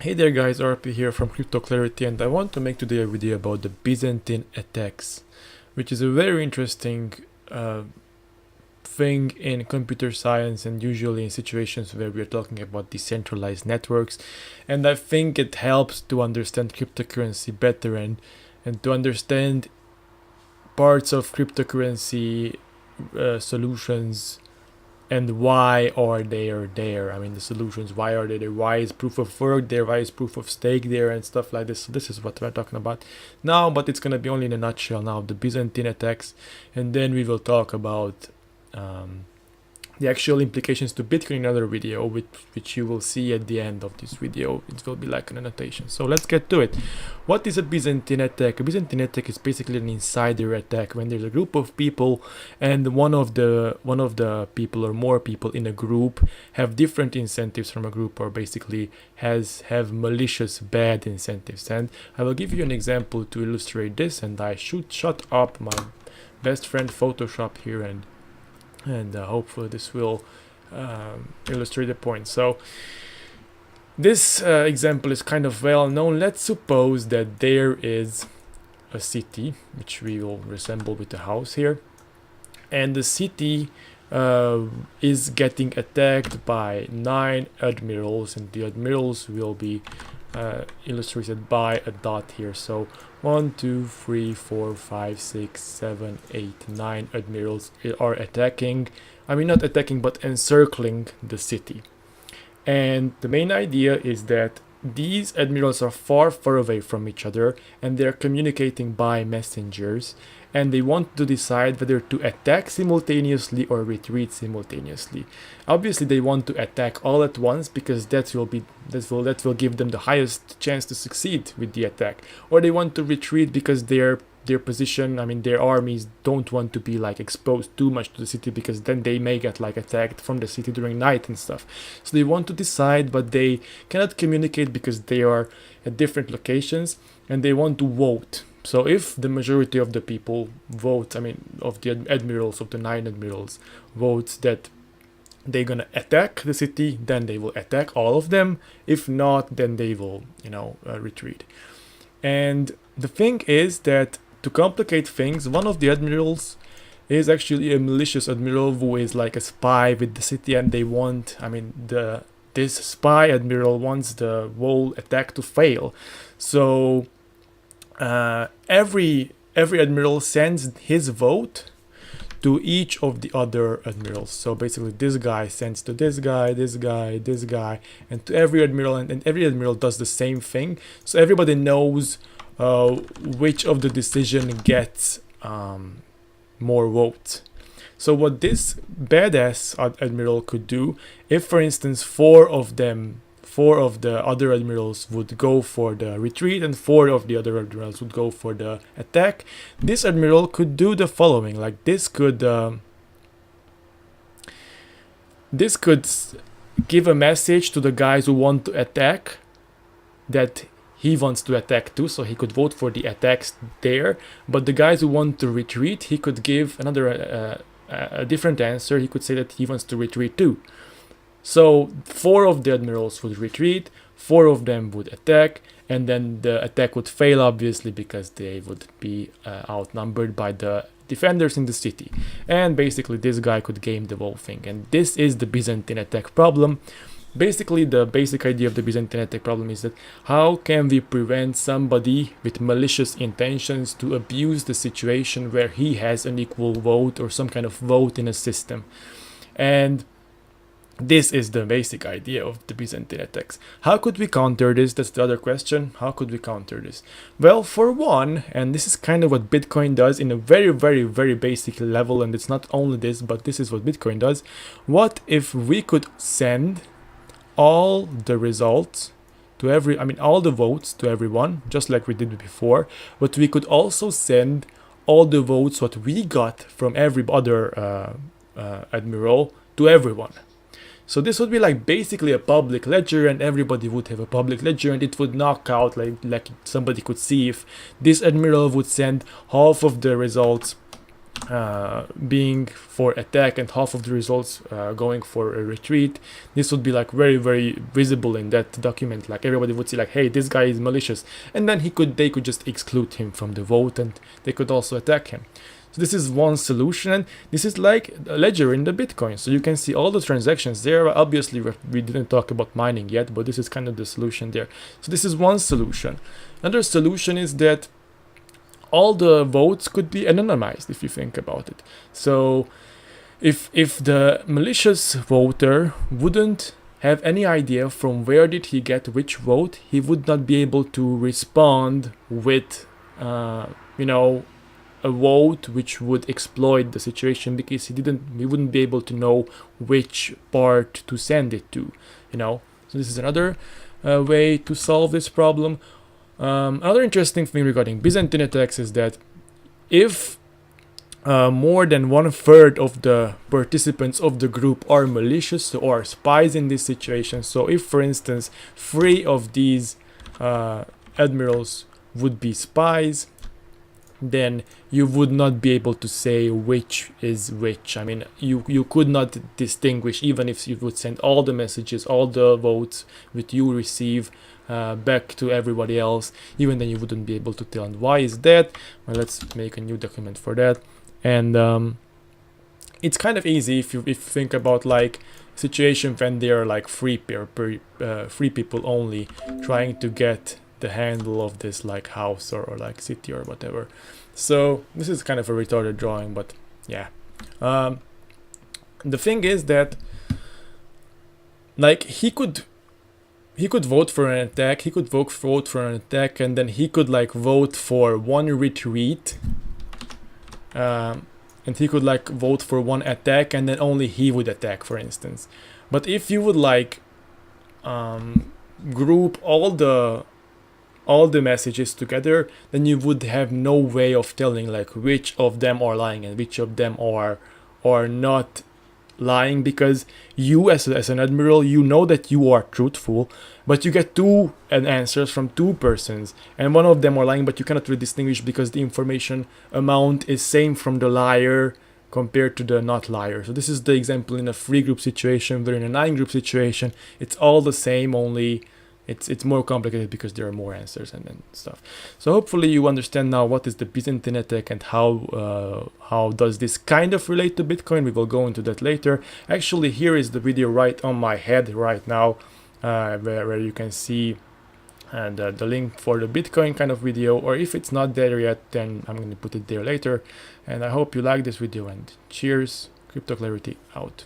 Hey there guys, RP here from Crypto Clarity, and I want to make today a video about the Byzantine attacks, which is a very interesting thing in computer science and usually in situations where we're talking about decentralized networks. And I think it helps to understand cryptocurrency better and to understand parts of cryptocurrency solutions and why are they there. I mean, the solutions, why are they there? Why is proof of work there? Why is proof of stake there and stuff like this? So this is what we're talking about now, but it's gonna be only in a nutshell now, the Byzantine attacks, and then we will talk about the actual implications to Bitcoin in another video, which you will see at the end of this video. It will be like an annotation. So let's get to it. What is a Byzantine attack? A Byzantine attack is basically an insider attack when there's a group of people and one of the people or more people in a group have different incentives from a group, or basically have malicious bad incentives. And I will give you an example to illustrate this, and I should shut up my best friend Photoshop here and hopefully this will illustrate the point. So this example is kind of well known. Let's suppose that there is a city, which we will resemble with the house here, and the city is getting attacked by 9 admirals, and the admirals will be illustrated by a dot here. So 1, 2, 3, 4, 5, 6, 7, 8, 9 admirals are attacking. I mean, not attacking, but encircling the city. And the main idea is that these admirals are far away from each other, and they're communicating by messengers, and they want to decide whether to attack simultaneously or retreat simultaneously. Obviously they want to attack all at once because that will give them the highest chance to succeed with the attack, or they want to retreat because their position, I mean their armies, don't want to be like exposed too much to the city, because then they may get like attacked from the city during night and stuff. So they want to decide, but they cannot communicate because they are at different locations, and they want to vote. So if the majority of the people vote, I mean of the admirals, of the 9 admirals, votes that they're gonna attack the city, then they will attack all of them. If not, then they will, retreat. And the thing is that, to complicate things, one of the admirals is actually a malicious admiral who is like a spy with the city, and they want, this spy admiral wants the whole attack to fail. So every admiral sends his vote to each of the other admirals. So basically this guy sends to this guy, this guy, this guy, and to every admiral, and every admiral does the same thing. So everybody knows which of the decision gets more votes. So what this badass admiral could do, if for instance 4 of the other admirals would go for the retreat and 4 of the other admirals would go for the attack, this admiral could do the following. Like this could give a message to the guys who want to attack that he wants to attack too, so he could vote for the attacks there. But the guys who want to retreat, he could give another a different answer. He could say that he wants to retreat too. So 4 of the admirals would retreat, 4 of them would attack, and then the attack would fail, obviously, because they would be outnumbered by the defenders in the city. And basically this guy could game the whole thing. And this is the Byzantine attack problem. Basically, the basic idea of the Byzantine attack problem is that how can we prevent somebody with malicious intentions to abuse the situation where he has an equal vote or some kind of vote in a system. And this is the basic idea of the Byzantine attacks. How could we counter this? That's the other question. How could we counter this? Well, for one, and this is kind of what Bitcoin does in a very, very, very basic level, and it's not only this, but this is what Bitcoin does. What if we could send all the results to all the votes to everyone, just like we did before, but we could also send all the votes what we got from every other admiral to everyone. So this would be like basically a public ledger, and everybody would have a public ledger, and it would knock out like somebody could see if this admiral would send half of the results being for attack and half of the results going for a retreat. This would be like very, very visible in that document. Like everybody would see like, hey, this guy is malicious, and then they could just exclude him from the vote, and they could also attack him. So this is one solution, and this is like a ledger in the Bitcoin. So you can see all the transactions there. Obviously, we didn't talk about mining yet, but this is kind of the solution there. So this is one solution. Another solution is that all the votes could be anonymized if you think about it. So if the malicious voter wouldn't have any idea from where did he get which vote, he would not be able to respond with a vote which would exploit the situation, because he wouldn't be able to know which part to send it to, So this is another way to solve this problem. Another interesting thing regarding Byzantine attacks is that if more than 1/3 of the participants of the group are malicious or are spies in this situation, so if, for instance, 3 of these admirals would be spies, then you would not be able to say which is which. I mean, you could not distinguish, even if you would send all the messages, all the votes that you receive back to everybody else. Even then, you wouldn't be able to tell. And why is that? Well, let's make a new document for that. And it's kind of easy if you think about like situation when there are like three people only trying to get the handle of this like house or like city or whatever. So this is kind of a retarded drawing, but yeah. The thing is that like he could vote for an attack, and then he could like vote for one retreat, and he could like vote for one attack, and then only he would attack, for instance. But if you would like group all the messages together, then you would have no way of telling like which of them are lying and which of them are not lying, because you as an admiral, you know that you are truthful, but you get two answers from two persons, and one of them are lying, but you cannot really distinguish because the information amount is same from the liar compared to the not liar. So this is the example in a 3-group situation, where in a 9-group situation it's all the same, only it's more complicated because there are more answers and stuff. So hopefully you understand now what is the Byzantine attack and how does this kind of relate to Bitcoin. We will go into that later. Actually, here is the video right on my head right now, where you can see the link for the Bitcoin kind of video, or if it's not there yet, then I'm going to put it there later. And I hope you like this video, and cheers. Crypto Clarity out.